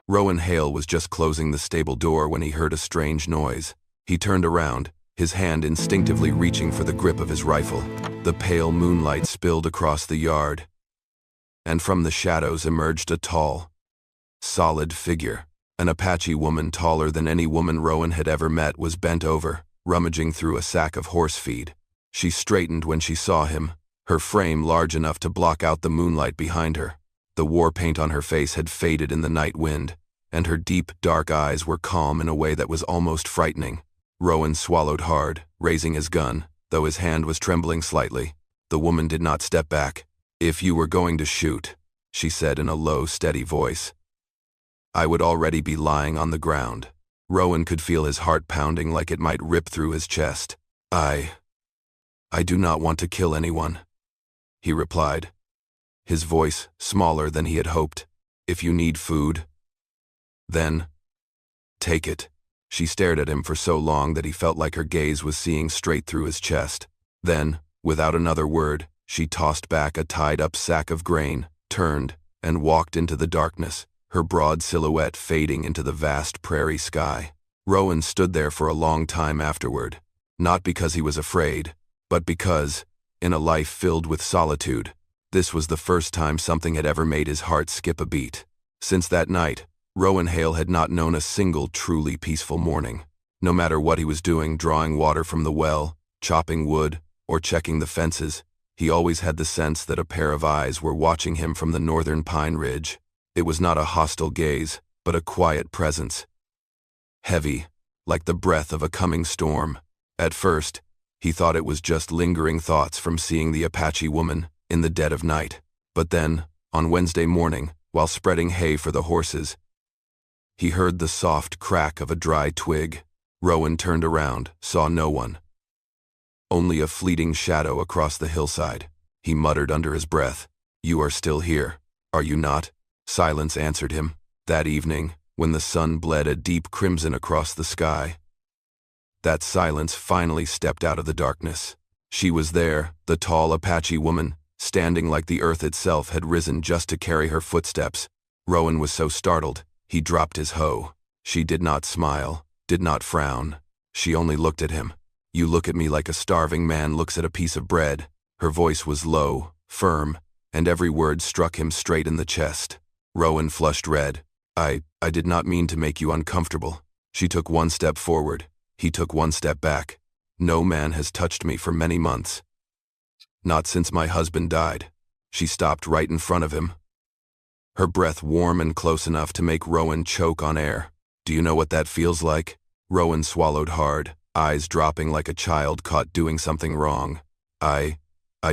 Rowan Hale was just closing the stable door when he heard a strange noise. He turned around, his hand instinctively reaching for the grip of his rifle. The pale moonlight spilled across the yard, and from the shadows emerged a tall, solid figure. An Apache woman taller than any woman Rowan had ever met was bent over, rummaging through a sack of horse feed. She straightened when she saw him, her frame large enough to block out the moonlight behind her. The war paint on her face had faded in the night wind, and her deep, dark eyes were calm in a way that was almost frightening. Rowan swallowed hard, raising his gun, though his hand was trembling slightly. The woman did not step back. "If you were going to shoot," she said in a low, steady voice, "I would already be lying on the ground." Rowan could feel his heart pounding like it might rip through his chest. I do not want to kill anyone," he replied, his voice smaller than he had hoped. "If you need food, then take it." She stared at him for so long that he felt like her gaze was seeing straight through his chest. Then, without another word, she tossed back a tied-up sack of grain, turned, and walked into the darkness, her broad silhouette fading into the vast prairie sky. Rowan stood there for a long time afterward, not because he was afraid, but because, in a life filled with solitude, this was the first time something had ever made his heart skip a beat. Since that night, Rowan Hale had not known a single truly peaceful morning. No matter what he was doing, drawing water from the well, chopping wood, or checking the fences, he always had the sense that a pair of eyes were watching him from the northern pine ridge. It was not a hostile gaze, but a quiet presence, heavy, like the breath of a coming storm. At first, he thought it was just lingering thoughts from seeing the Apache woman in the dead of night. But then, on Wednesday morning, while spreading hay for the horses, he heard the soft crack of a dry twig. Rowan turned around, saw no one. Only a fleeting shadow across the hillside. He muttered under his breath, "You are still here, are you not?" Silence answered him. That evening, when the sun bled a deep crimson across the sky, that silence finally stepped out of the darkness. She was there, the tall Apache woman, standing like the earth itself had risen just to carry her footsteps. Rowan was so startled, he dropped his hoe. She did not smile, did not frown. She only looked at him. "You look at me like a starving man looks at a piece of bread." Her voice was low, firm, and every word struck him straight in the chest. Rowan flushed red. I did not mean to make you uncomfortable." She took one step forward. He took one step back. "No man has touched me for many months. Not since my husband died." She stopped right in front of him, her breath warm and close enough to make Rowan choke on air. "Do you know what that feels like?" Rowan swallowed hard, eyes dropping like a child caught doing something wrong. I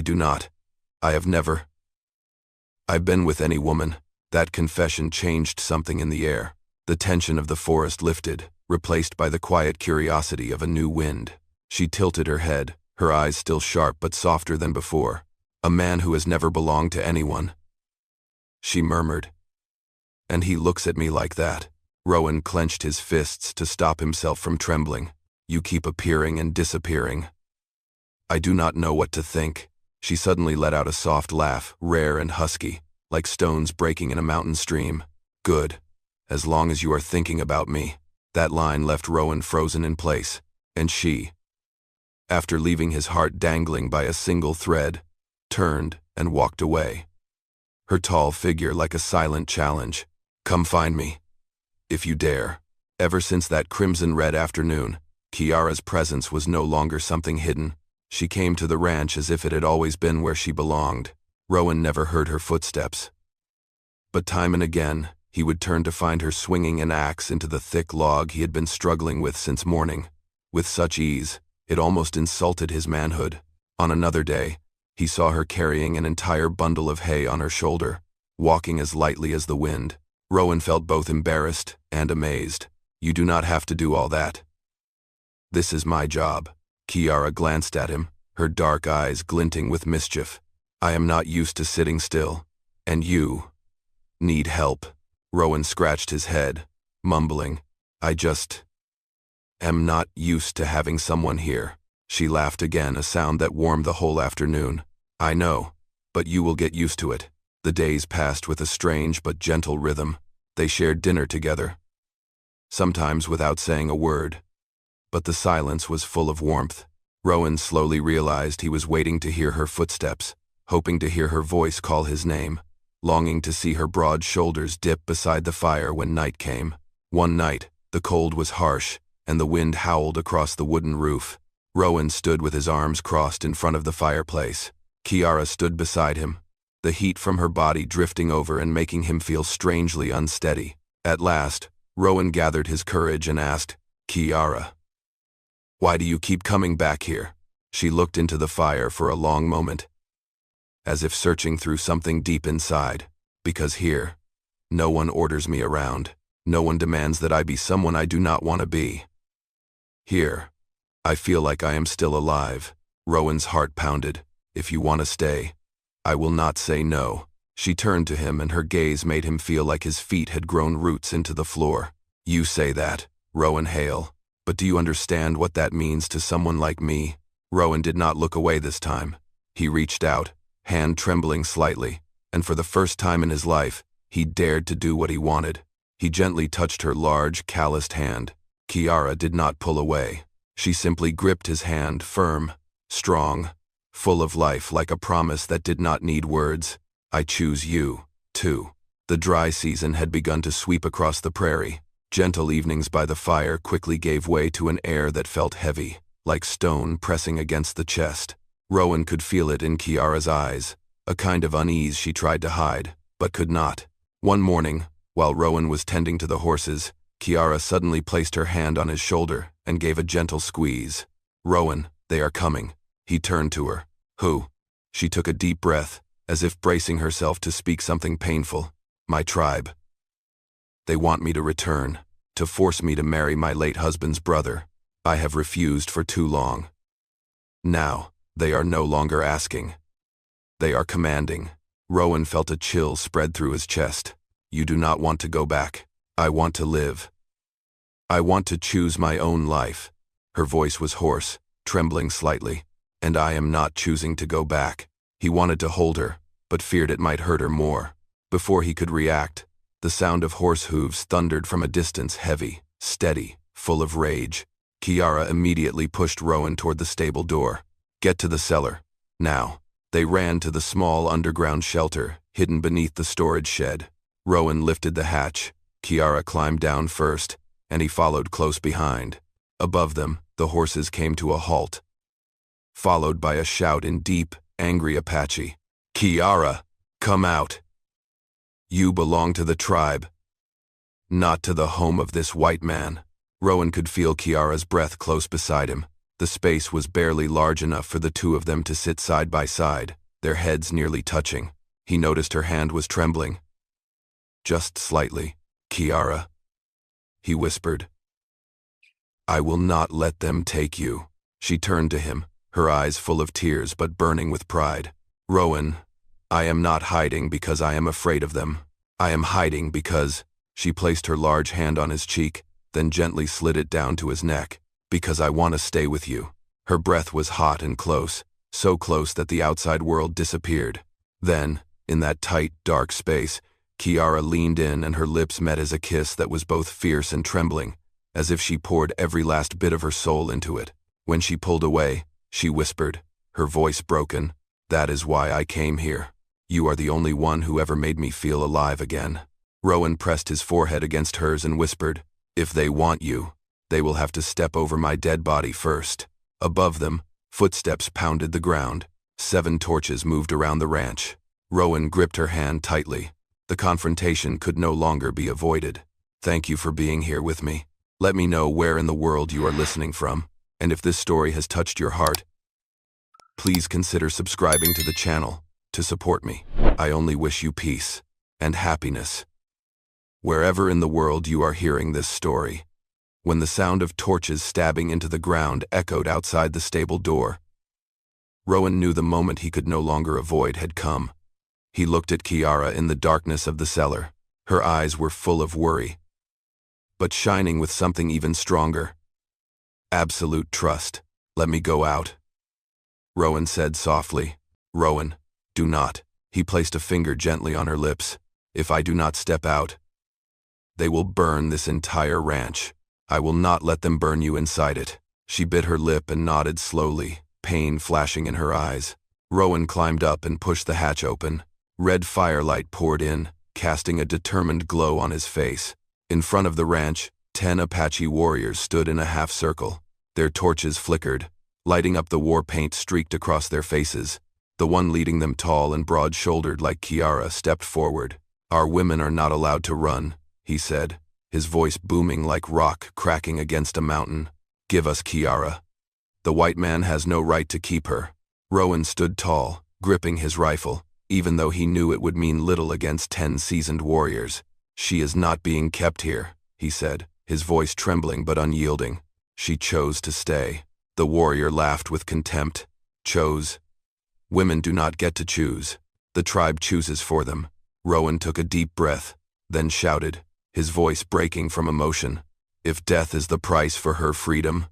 do not. I have never. I've been with any woman." That confession changed something in the air. The tension of the forest lifted, replaced by the quiet curiosity of a new wind. She tilted her head, her eyes still sharp but softer than before. "A man who has never belonged to anyone," she murmured. "And he looks at me like that." Rowan clenched his fists to stop himself from trembling. "You keep appearing and disappearing. I do not know what to think." She suddenly let out a soft laugh, rare and husky, like stones breaking in a mountain stream. "Good. As long as you are thinking about me." That line left Rowan frozen in place, and she, after leaving his heart dangling by a single thread, turned and walked away. Her tall figure like a silent challenge. "Come find me, if you dare." Ever since that crimson-red afternoon, Kiara's presence was no longer something hidden. She came to the ranch as if it had always been where she belonged. Rowan never heard her footsteps, but time and again, he would turn to find her swinging an axe into the thick log he had been struggling with since morning. With such ease, it almost insulted his manhood. On another day, he saw her carrying an entire bundle of hay on her shoulder, walking as lightly as the wind. Rowan felt both embarrassed and amazed. "You do not have to do all that. This is my job." Kiara glanced at him, her dark eyes glinting with mischief. "I am not used to sitting still, and you need help." Rowan scratched his head, mumbling, "I just am not used to having someone here." She laughed again, a sound that warmed the whole afternoon. "I know, but you will get used to it." The days passed with a strange but gentle rhythm. They shared dinner together, sometimes without saying a word. But the silence was full of warmth. Rowan slowly realized he was waiting to hear her footsteps, hoping to hear her voice call his name, longing to see her broad shoulders dip beside the fire when night came. One night, the cold was harsh, and the wind howled across the wooden roof. Rowan stood with his arms crossed in front of the fireplace. Kiara stood beside him, the heat from her body drifting over and making him feel strangely unsteady. At last, Rowan gathered his courage and asked, "Kiara, why do you keep coming back here?" She looked into the fire for a long moment, as if searching through something deep inside. "Because here, no one orders me around. No one demands that I be someone I do not want to be. Here, I feel like I am still alive." Rowan's heart pounded. "If you want to stay, I will not say no." She turned to him and her gaze made him feel like his feet had grown roots into the floor. "You say that, Rowan Hale, but do you understand what that means to someone like me?" Rowan did not look away this time. He reached out, hand trembling slightly, and for the first time in his life, he dared to do what he wanted. He gently touched her large, calloused hand. Kiara did not pull away. She simply gripped his hand, firm, strong, full of life, like a promise that did not need words. "I choose you, too." The dry season had begun to sweep across the prairie. Gentle evenings by the fire quickly gave way to an air that felt heavy, like stone pressing against the chest. Rowan could feel it in Kiara's eyes, a kind of unease she tried to hide, but could not. One morning, while Rowan was tending to the horses, Kiara suddenly placed her hand on his shoulder and gave a gentle squeeze. "Rowan, they are coming." He turned to her. "Who?" She took a deep breath, as if bracing herself to speak something painful. "My tribe. They want me to return, to force me to marry my late husband's brother. I have refused for too long. Now, they are no longer asking. They are commanding." Rowan felt a chill spread through his chest. "You do not want to go back. I want to live. I want to choose my own life." Her voice was hoarse, trembling slightly. "And I am not choosing to go back." He wanted to hold her, but feared it might hurt her more. Before he could react, the sound of horse hooves thundered from a distance, heavy, steady, full of rage. Kiara immediately pushed Rowan toward the stable door. "Get to the cellar, now." They ran to the small underground shelter, hidden beneath the storage shed. Rowan lifted the hatch. Kiara climbed down first, and he followed close behind. Above them, the horses came to a halt, followed by a shout in deep, angry Apache. "Kiara, come out. You belong to the tribe, not to the home of this white man." Rowan could feel Kiara's breath close beside him. The space was barely large enough for the two of them to sit side by side, their heads nearly touching. He noticed her hand was trembling. "Just slightly, Kiara," he whispered. "I will not let them take you." She turned to him, her eyes full of tears but burning with pride. "Rowan, I am not hiding because I am afraid of them. I am hiding because—" She placed her large hand on his cheek, then gently slid it down to his neck. "Because I want to stay with you." Her breath was hot and close, so close that the outside world disappeared. Then, in that tight, dark space, Kiara leaned in and her lips met as a kiss that was both fierce and trembling, as if she poured every last bit of her soul into it. When she pulled away, she whispered, her voice broken, "That is why I came here. You are the only one who ever made me feel alive again." Rowan pressed his forehead against hers and whispered, "If they want you, they will have to step over my dead body first." Above them, footsteps pounded the ground. 7 torches moved around the ranch. Rowan gripped her hand tightly. The confrontation could no longer be avoided. "Thank you for being here with me. Let me know where in the world you are listening from, and if this story has touched your heart, please consider subscribing to the channel to support me. I only wish you peace and happiness wherever in the world you are hearing this story." When the sound of torches stabbing into the ground echoed outside the stable door, Rowan knew the moment he could no longer avoid had come. He looked at Kiara in the darkness of the cellar. Her eyes were full of worry, but shining with something even stronger. Absolute trust. "Let me go out," Rowan said softly. "Rowan, do not." He placed a finger gently on her lips. "If I do not step out, They will burn this entire ranch. I will not let them burn you inside it." She bit her lip and nodded slowly, pain flashing in her eyes. Rowan climbed up and pushed the hatch open. Red firelight poured in, casting a determined glow on his face. In front of the ranch, 10 Apache warriors stood in a half-circle. Their torches flickered, lighting up the war paint streaked across their faces. The one leading them, tall and broad-shouldered like Kiara, stepped forward. "Our women are not allowed to run," he said, his voice booming like rock cracking against a mountain. "Give us Kiara. The white man has no right to keep her." Rowan stood tall, gripping his rifle, even though he knew it would mean little against 10 seasoned warriors. "She is not being kept here," he said, his voice trembling but unyielding. "She chose to stay." The warrior laughed with contempt. "Chose? Women do not get to choose. The tribe chooses for them." Rowan took a deep breath, then shouted, his voice breaking from emotion. "If death is the price for her freedom,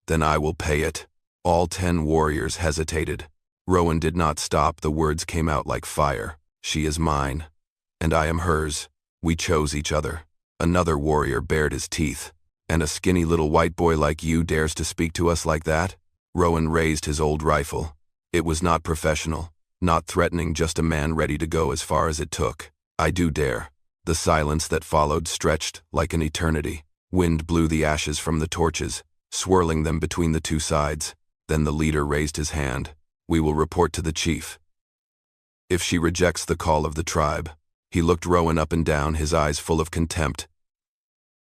then I will pay it." All 10 warriors hesitated. Rowan did not stop. The words came out like fire. "She is mine, and I am hers. We chose each other." Another warrior bared his teeth. "And a skinny little white boy like you dares to speak to us like that?" Rowan raised his old rifle. It was not professional, not threatening, just a man ready to go as far as it took. "I do dare." The silence that followed stretched like an eternity. Wind blew the ashes from the torches, swirling them between the two sides. Then the leader raised his hand. "We will report to the chief. If she rejects the call of the tribe." He looked Rowan up and down, his eyes full of contempt.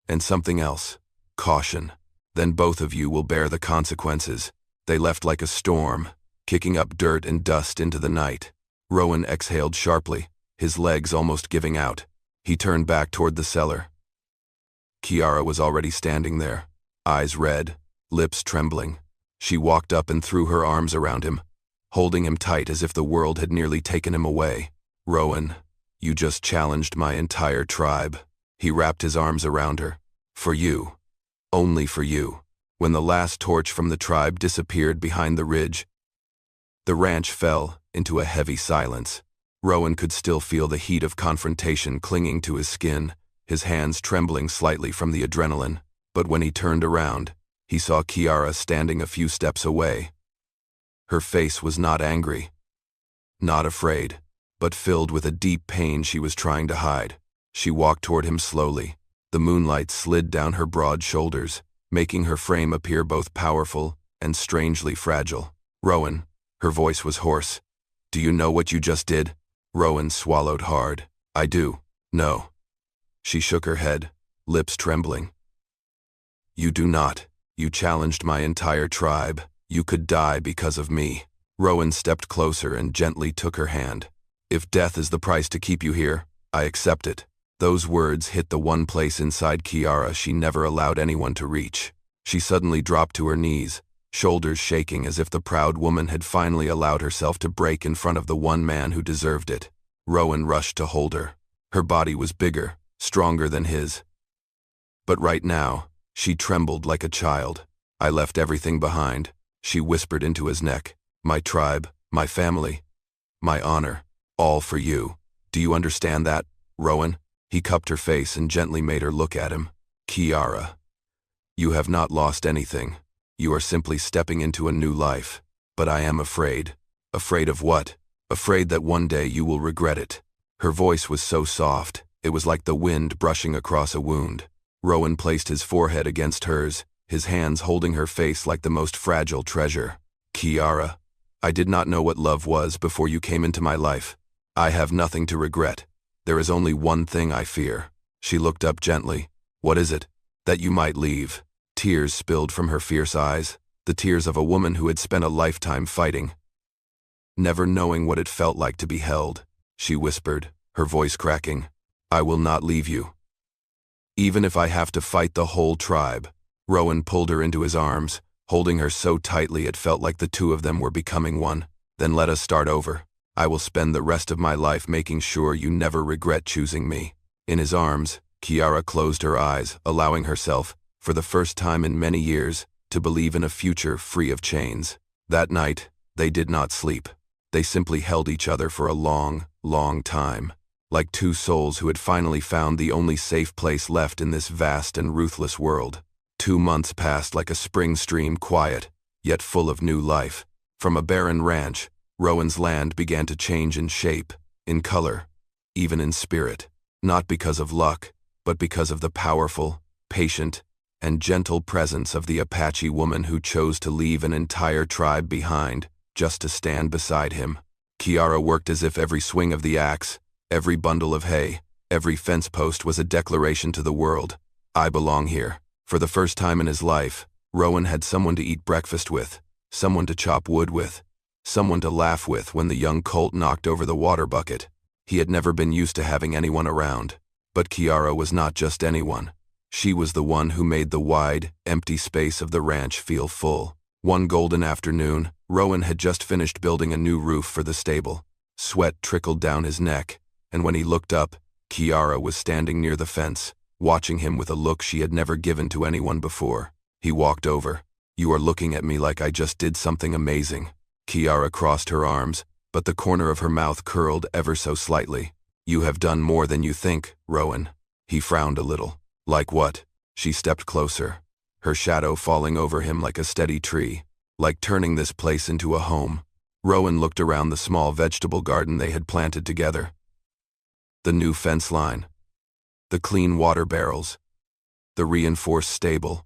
"And something else. Caution. Then both of you will bear the consequences." They left like a storm, kicking up dirt and dust into the night. Rowan exhaled sharply, his legs almost giving out. He turned back toward the cellar. Kiara was already standing there, eyes red, lips trembling. She walked up and threw her arms around him, holding him tight as if the world had nearly taken him away. "Rowan, you just challenged my entire tribe." He wrapped his arms around her. "For you. Only for you." When the last torch from the tribe disappeared behind the ridge, the ranch fell into a heavy silence. Rowan could still feel the heat of confrontation clinging to his skin, his hands trembling slightly from the adrenaline. But when he turned around, he saw Kiara standing a few steps away. Her face was not angry, not afraid, but filled with a deep pain she was trying to hide. She walked toward him slowly. The moonlight slid down her broad shoulders, making her frame appear both powerful and strangely fragile. "Rowan," her voice was hoarse. "Do you know what you just did?" Rowan swallowed hard. "I do. No." She shook her head, lips trembling. "You do not. You challenged my entire tribe. You could die because of me." Rowan stepped closer and gently took her hand. "If death is the price to keep you here, I accept it." Those words hit the one place inside Kiara she never allowed anyone to reach. She suddenly dropped to her knees, shoulders shaking as if the proud woman had finally allowed herself to break in front of the one man who deserved it. Rowan rushed to hold her. Her body was bigger, stronger than his. But right now, she trembled like a child. "I left everything behind," she whispered into his neck. "My tribe, my family, my honor, all for you. Do you understand that, Rowan?" He cupped her face and gently made her look at him. "Kiara, you have not lost anything. You are simply stepping into a new life. But I am afraid." "Afraid of what?" "Afraid that one day you will regret it." Her voice was so soft, it was like the wind brushing across a wound. Rowan placed his forehead against hers, his hands holding her face like the most fragile treasure. "Kiara, I did not know what love was before you came into my life. I have nothing to regret. There is only one thing I fear." She looked up gently. "What is it?" "That you might leave." Tears spilled from her fierce eyes, the tears of a woman who had spent a lifetime fighting, never knowing what it felt like to be held. She whispered, her voice cracking, "I will not leave you. Even if I have to fight the whole tribe." Rowan pulled her into his arms, holding her so tightly it felt like the two of them were becoming one. "Then let us start over. I will spend the rest of my life making sure you never regret choosing me." In his arms, Kiara closed her eyes, allowing herself, for the first time in many years, to believe in a future free of chains. That night, they did not sleep. They simply held each other for a long, long time. like two souls who had finally found the only safe place left in this vast and ruthless world. 2 months passed like a spring stream, quiet, yet full of new life. From a barren ranch, Rowan's land began to change in shape, in color, even in spirit. Not because of luck, but because of the powerful, patient, and gentle presence of the Apache woman who chose to leave an entire tribe behind just to stand beside him. Kiara worked as if every swing of the axe, every bundle of hay, every fence post was a declaration to the world. I belong here. For the first time in his life, Rowan had someone to eat breakfast with, someone to chop wood with, someone to laugh with when the young colt knocked over the water bucket. He had never been used to having anyone around. But Kiara was not just anyone. She was the one who made the wide, empty space of the ranch feel full. One golden afternoon, Rowan had just finished building a new roof for the stable. Sweat trickled down his neck, and when he looked up, Kiara was standing near the fence, watching him with a look she had never given to anyone before. He walked over. "You are looking at me like I just did something amazing." Kiara crossed her arms, but the corner of her mouth curled ever so slightly. "You have done more than you think, Rowan." He frowned a little. "Like what?" She stepped closer, her shadow falling over him like a steady tree, like turning this place into a home. Rowan looked around the small vegetable garden they had planted together. The new fence line, the clean water barrels, the reinforced stable,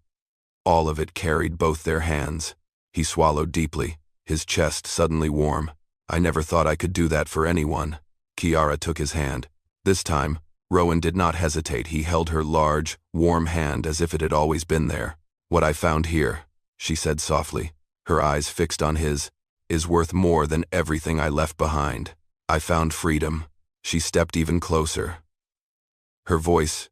all of it carried both their hands. He swallowed deeply, his chest suddenly warm. "I never thought I could do that for anyone." Kiara took his hand. This time, Rowan did not hesitate. He held her large, warm hand as if it had always been there. "What I found here," she said softly, her eyes fixed on his, "is worth more than everything I left behind. I found freedom." She stepped even closer, her voice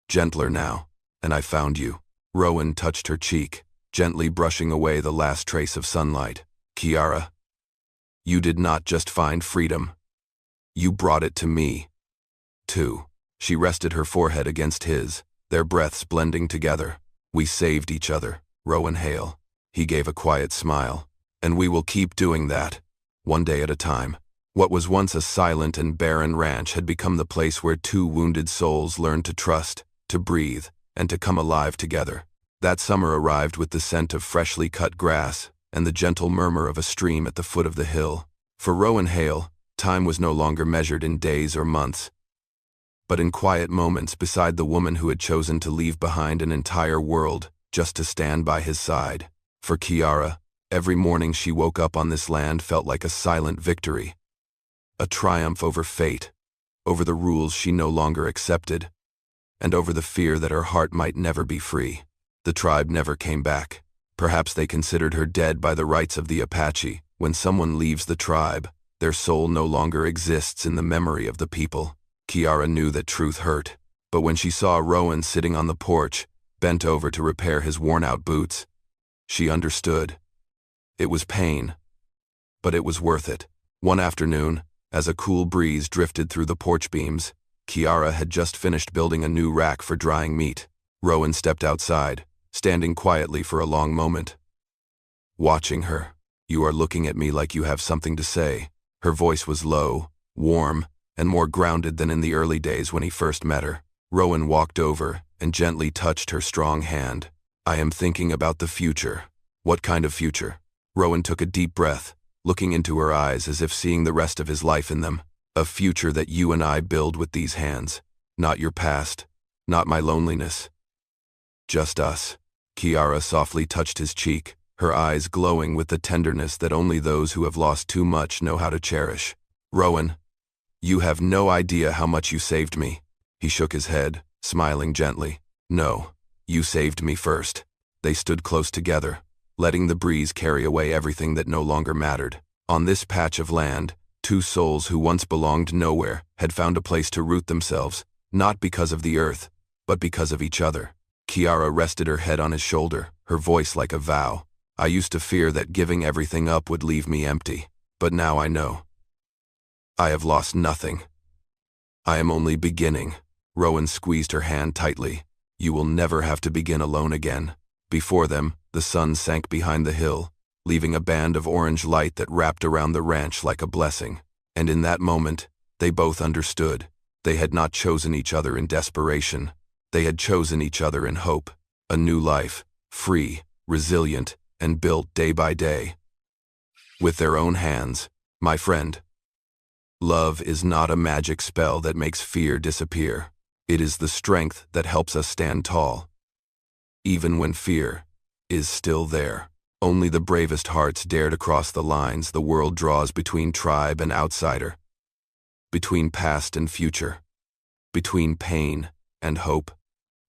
gentler now. "And I found you." Rowan touched her cheek, gently brushing away the last trace of sunlight. "Kiara, you did not just find freedom. You brought it to me, too." She rested her forehead against his, their breaths blending together. "We saved each other, Rowan Hale." He gave a quiet smile. "And we will keep doing that, one day at a time." What was once a silent and barren ranch had become the place where two wounded souls learned to trust, to breathe, and to come alive together. That summer arrived with the scent of freshly cut grass and the gentle murmur of a stream at the foot of the hill. For Rowan Hale, time was no longer measured in days or months, but in quiet moments beside the woman who had chosen to leave behind an entire world just to stand by his side. For Kiara, every morning she woke up on this land felt like a silent victory, a triumph over fate, over the rules she no longer accepted, and over the fear that her heart might never be free. The tribe never came back. Perhaps they considered her dead by the rights of the Apache. When someone leaves the tribe, their soul no longer exists in the memory of the people. Kiara knew that truth hurt, but when she saw Rowan sitting on the porch, bent over to repair his worn-out boots, she understood. It was pain, but it was worth it. One afternoon, as a cool breeze drifted through the porch beams, Kiara had just finished building a new rack for drying meat. Rowan stepped outside, standing quietly for a long moment, watching her. "You are looking at me like you have something to say." Her voice was low, warm, and more grounded than in the early days when he first met her. Rowan walked over and gently touched her strong hand. "I am thinking about the future." "What kind of future?" Rowan took a deep breath, looking into her eyes as if seeing the rest of his life in them. "A future that you and I build with these hands. Not your past, not my loneliness. Just us." Kiara softly touched his cheek, her eyes glowing with the tenderness that only those who have lost too much know how to cherish. "Rowan, you have no idea how much you saved me." He shook his head, smiling gently. "No, you saved me first." They stood close together, letting the breeze carry away everything that no longer mattered. On this patch of land, two souls who once belonged nowhere had found a place to root themselves, not because of the earth, but because of each other. Kiara rested her head on his shoulder, her voice like a vow. "I used to fear that giving everything up would leave me empty, but now I know. I have lost nothing. I am only beginning." Rowan squeezed her hand tightly. "You will never have to begin alone again." Before them, the sun sank behind the hill, leaving a band of orange light that wrapped around the ranch like a blessing. And in that moment, They both understood. They had not chosen each other in desperation. They had chosen each other in hope. A new life, free, resilient, and built day by day. With their own hands, my friend. Love is not a magic spell that makes fear disappear. It is the strength that helps us stand tall. Even when fear is still there. Only the bravest hearts dare to cross the lines the world draws between tribe and outsider. Between past and future. Between pain and hope.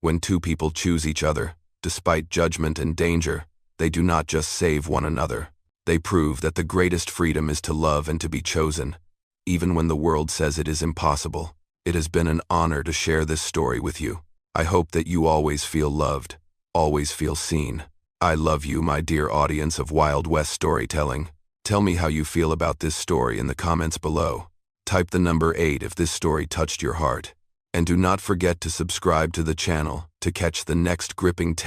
When two people choose each other, despite judgment and danger, they do not just save one another. They prove that the greatest freedom is to love and to be chosen, even when the world says it is impossible. It has been an honor to share this story with you. I hope that you always feel loved, always feel seen. I love you, my dear audience of Wild West storytelling. Tell me how you feel about this story in the comments below. Type the number 8 if this story touched your heart. And do not forget to subscribe to the channel to catch the next gripping tale.